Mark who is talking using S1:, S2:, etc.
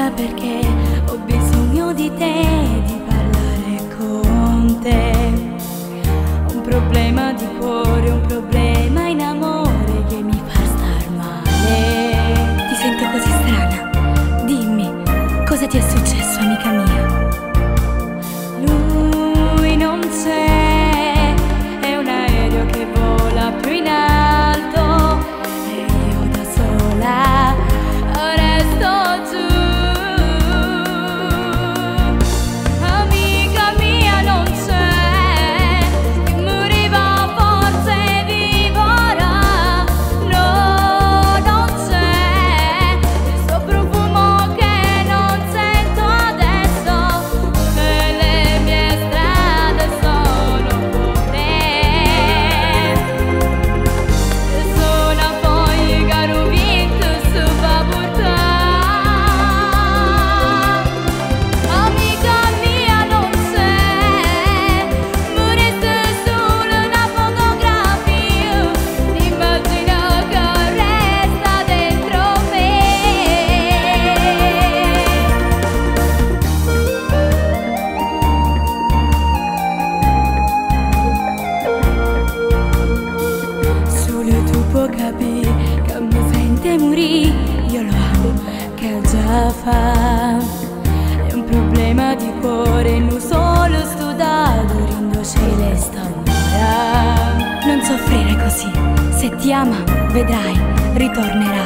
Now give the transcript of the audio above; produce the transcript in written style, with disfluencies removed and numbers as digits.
S1: sola perché ho bisogno di te, di parlare con te. Un problema di cuore, un problema in amore che mi fa star male. Ti sento così strana, dimmi, cosa ti è successo, amica mia? Lui non c'è, è un aereo che vola più in alto e io da sola resto giù. Amica mia non c'è, che moriva forse vivo ora. No, non c'è, il suo profumo che non sento adesso, e le mie strade sono vuote. Sono poi garuvito su Baburta. Amica mia non c'è, moriste solo una fotografia, l'immagine che resta dentro me. Solo tu puoi capire che mi sente morire, io lo amo, che già fa. È un problema di cuore, non solo studato, rindo le ora. Non soffrire così, se ti ama, vedrai, ritornerà.